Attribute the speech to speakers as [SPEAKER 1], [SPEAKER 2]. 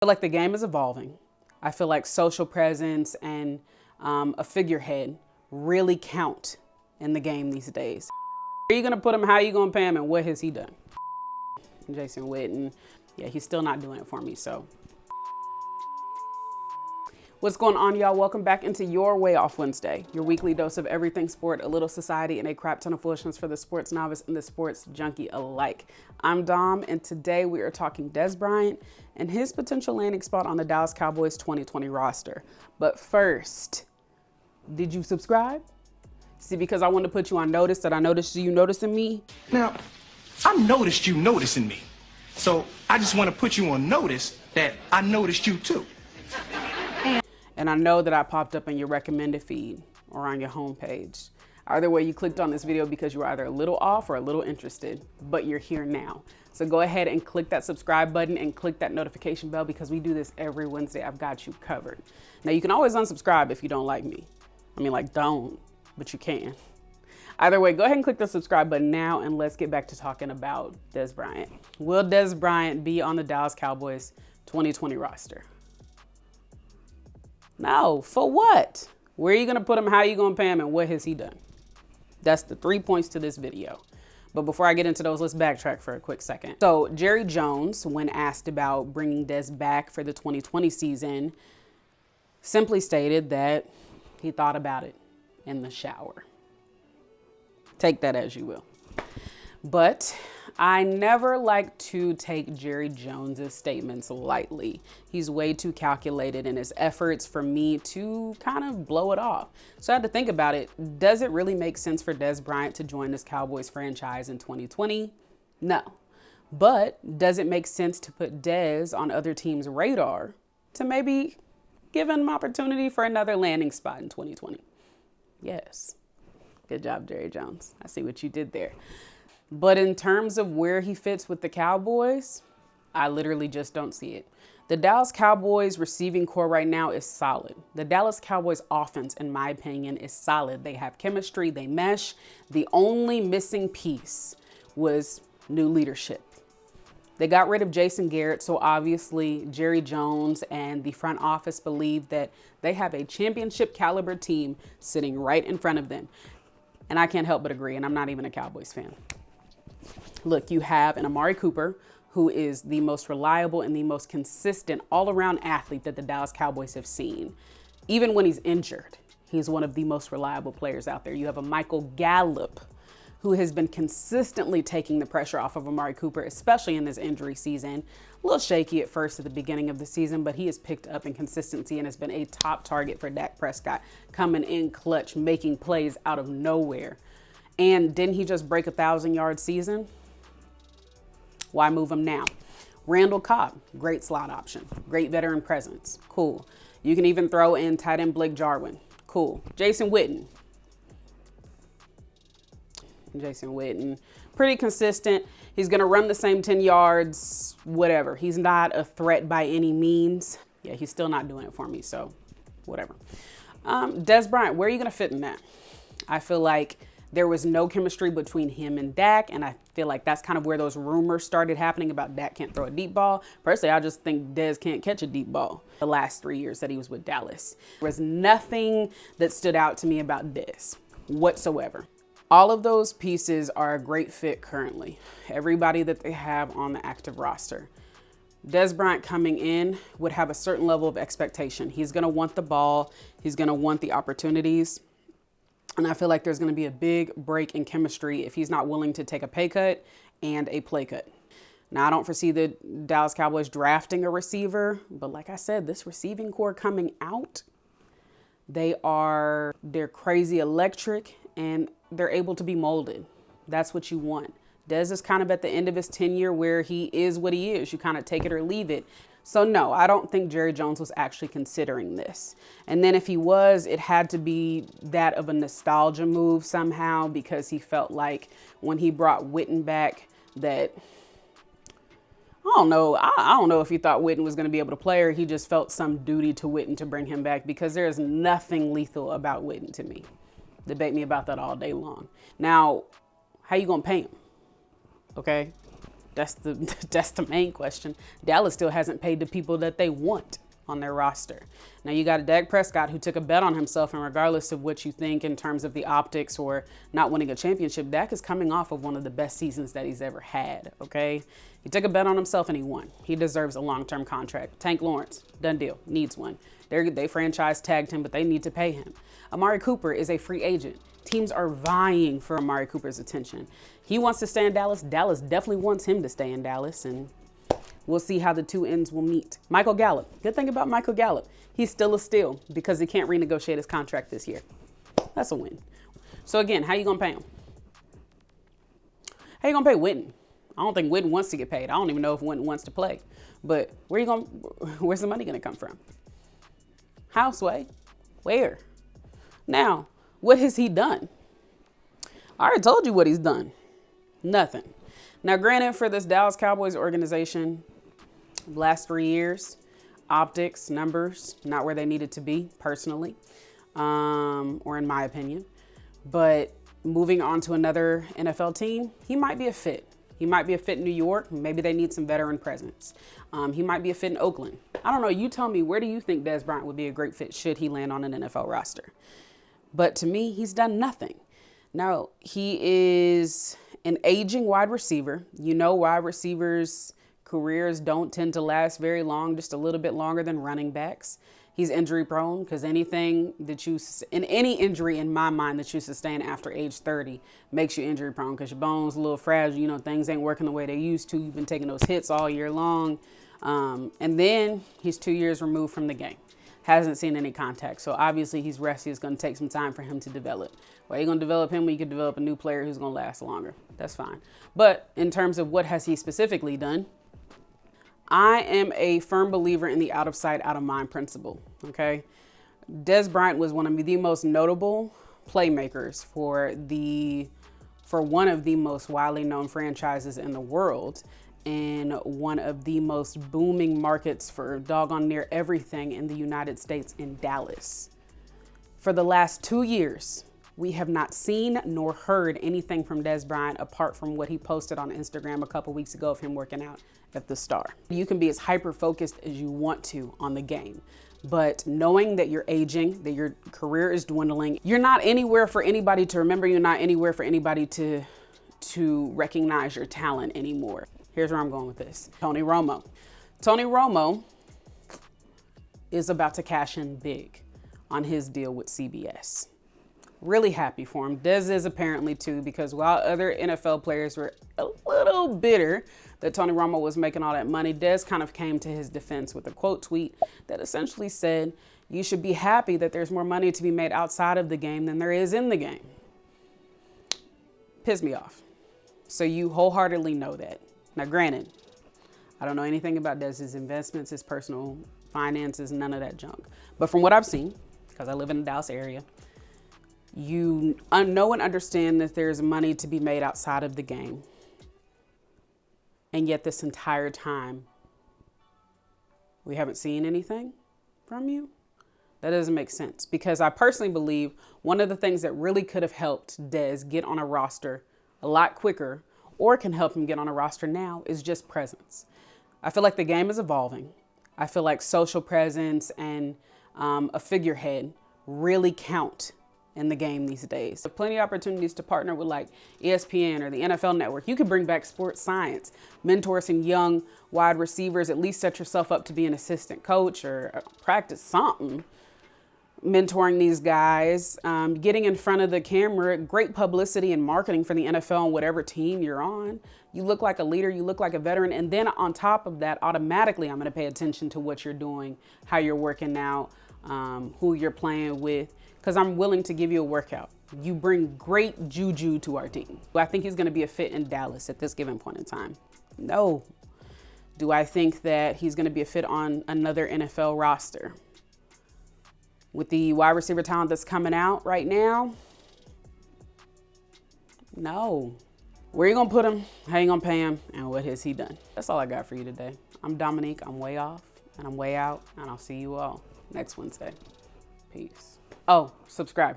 [SPEAKER 1] feel like the game is evolving. I feel like social presence and a figurehead really count in the game these days. Where are you going to put him? How are you going to pay him? And what has he done? Jason Witten. Yeah, he's still not doing it for me, so. What's going on, y'all? Welcome back into your Way Off Wednesday, your weekly dose of everything sport, a little society, and a crap ton of foolishness for the sports novice and the sports junkie alike. I'm Dom, and today we are talking Dez Bryant and his potential landing spot on the Dallas Cowboys 2020 roster. But first, did you subscribe? See, because I wanted to put you on notice that I noticed you noticing me.
[SPEAKER 2] Now, I noticed you noticing me. So I just want to put you on notice that I noticed you too.
[SPEAKER 1] And I know that I popped up in your recommended feed or on your homepage. Either way, you clicked on this video because you were either a little off or a little interested, but you're here now. So go ahead and click that subscribe button and click that notification bell because we do this every Wednesday. I've got you covered. Now, you can always unsubscribe if you don't like me. I mean, like, don't, but you can. Either way, go ahead and click the subscribe button now, and let's get back to talking about Dez Bryant. Will Dez Bryant be on the Dallas Cowboys 2020 roster? No, for what? Where are you going to put him? How are you going to pay him? And what has he done? That's the 3 points to this video. But before I get into those, let's backtrack for a quick second. So Jerry Jones, when asked about bringing Dez back for the 2020 season, simply stated that he thought about it in the shower. Take that as you will. But I never like to take Jerry Jones's statements lightly. He's way too calculated in his efforts for me to kind of blow it off. So I had to think about it. Does it really make sense for Dez Bryant to join this Cowboys franchise in 2020? No. But does it make sense to put Dez on other teams' radar to maybe give him opportunity for another landing spot in 2020? Yes. Good job, Jerry Jones. I see what you did there. But in terms of where he fits with the Cowboys, I literally just don't see it. The Dallas Cowboys receiving core right now is solid. The Dallas Cowboys offense, in my opinion, is solid. They have chemistry, they mesh. The only missing piece was new leadership. They got rid of Jason Garrett, so obviously Jerry Jones and the front office believe that they have a championship caliber team sitting right in front of them. And I can't help but agree, and I'm not even a Cowboys fan. Look, you have an Amari Cooper, who is the most reliable and the most consistent all-around athlete that the Dallas Cowboys have seen. Even when he's injured, he's one of the most reliable players out there. You have a Michael Gallup, who has been consistently taking the pressure off of Amari Cooper, especially in this injury season. A little shaky at first at the beginning of the season, but he has picked up in consistency and has been a top target for Dak Prescott, coming in clutch, making plays out of nowhere. And didn't he just break a 1,000-yard season? Why move him now? Randall Cobb, great slot option, great veteran presence, cool. You can even throw in tight end Blake Jarwin, cool. Jason Witten, pretty consistent. He's gonna run the same 10 yards, whatever. He's not a threat by any means. Yeah, he's still not doing it for me, so whatever. Dez Bryant, where are you gonna fit in that? I feel like there was no chemistry between him and Dak, and I feel like that's kind of where those rumors started happening about Dak can't throw a deep ball. Personally, I just think Dez can't catch a deep ball the last 3 years that he was with Dallas. There was nothing that stood out to me about Dez whatsoever. All of those pieces are a great fit currently. Everybody that they have on the active roster. Dez Bryant coming in would have a certain level of expectation. He's going to want the ball. He's going to want the opportunities. And I feel like there's going to be a big break in chemistry if he's not willing to take a pay cut and a play cut. Now, I don't foresee the Dallas Cowboys drafting a receiver, but like I said, this receiving core coming out, they're crazy electric and they're able to be molded. That's what you want. Dez is kind of at the end of his tenure where he is what he is. You kind of take it or leave it. So no, I don't think Jerry Jones was actually considering this. And then if he was, it had to be that of a nostalgia move somehow because he felt like when he brought Witten back that, I don't know if he thought Witten was going to be able to play or he just felt some duty to Witten to bring him back because there is nothing lethal about Witten to me. Debate me about that all day long. Now, how you going to pay him? Okay? That's the main question. Dallas still hasn't paid the people that they want on their roster. Now you got Dak Prescott, who took a bet on himself, and regardless of what you think in terms of the optics or not winning a championship, Dak is coming off of one of the best seasons that he's ever had, okay? He took a bet on himself and he won. He deserves a long-term contract. Tank Lawrence, done deal, needs one. They franchise tagged him, but they need to pay him. Amari Cooper is a free agent. Teams are vying for Amari Cooper's attention. He wants to stay in Dallas. Dallas definitely wants him to stay in Dallas, and we'll see how the two ends will meet. Michael Gallup. Good thing about Michael Gallup, he's still a steal because he can't renegotiate his contract this year. That's a win. So again, how you gonna pay him? How you gonna pay Witten? I don't think Witten wants to get paid. I don't even know if Witten wants to play. But where's the money gonna come from? How, Sway? Where? Now, what has he done? I already told you what he's done. Nothing. Now, granted, for this Dallas Cowboys organization, last 3 years, optics, numbers, not where they needed to be, personally, or in my opinion. But moving on to another NFL team, he might be a fit. He might be a fit in New York. Maybe they need some veteran presence. He might be a fit in Oakland. I don't know. You tell me, where do you think Dez Bryant would be a great fit should he land on an NFL roster? But to me, he's done nothing. Now, he is an aging wide receiver. You know, wide receivers' careers don't tend to last very long, just a little bit longer than running backs. He's injury prone because any injury in my mind that you sustain after age 30 makes you injury prone because your bones a little fragile. You know, things ain't working the way they used to. You've been taking those hits all year long. And then he's 2 years removed from the game. Hasn't seen any contact. So obviously he's rusty. It's going to take some time for him to develop. Well, you're going to develop him when you can develop a new player who's going to last longer. That's fine. But in terms of what has he specifically done, I am a firm believer in the out of sight, out of mind principle. Okay. Dez Bryant was one of the most notable playmakers for one of the most widely known franchises in the world, in one of the most booming markets for doggone near everything in the United States, in Dallas. For the last 2 years, we have not seen nor heard anything from Dez Bryant apart from what he posted on Instagram a couple weeks ago of him working out at the Star. You can be as hyper-focused as you want to on the game, but knowing that you're aging, that your career is dwindling, you're not anywhere for anybody to remember, you're not anywhere for anybody to recognize your talent anymore. Here's where I'm going with this. Tony Romo. Tony Romo is about to cash in big on his deal with CBS. Really happy for him. Dez is apparently too, because while other NFL players were a little bitter that Tony Romo was making all that money, Dez kind of came to his defense with a quote tweet that essentially said, "You should be happy that there's more money to be made outside of the game than there is in the game." Pissed me off. So you wholeheartedly know that. Now, granted, I don't know anything about Dez's investments, his personal finances, none of that junk. But from what I've seen, because I live in the Dallas area, you know and understand that there's money to be made outside of the game. And yet this entire time, we haven't seen anything from you? That doesn't make sense, because I personally believe one of the things that really could have helped Dez get on a roster a lot quicker, or can help him get on a roster now, is just presence. I feel like the game is evolving. I feel like social presence and a figurehead really count in the game these days. There's plenty of opportunities to partner with like ESPN or the NFL Network. You could bring back sports science, mentor some young wide receivers, at least set yourself up to be an assistant coach or practice something. Mentoring these guys, getting in front of the camera, great publicity and marketing for the NFL and whatever team you're on. You look like a leader, you look like a veteran. And then on top of that, automatically, I'm going to pay attention to what you're doing, how you're working out, who you're playing with, because I'm willing to give you a workout. You bring great juju to our team. I think he's going to be a fit in Dallas at this given point in time. No. Do I think that he's going to be a fit on another NFL roster? With the wide receiver talent that's coming out right now? No. Where you gonna put him? How you gonna pay him? And what has he done? That's all I got for you today. I'm Dominique. I'm way off and I'm way out, and I'll see you all next Wednesday. Peace. Oh, subscribe.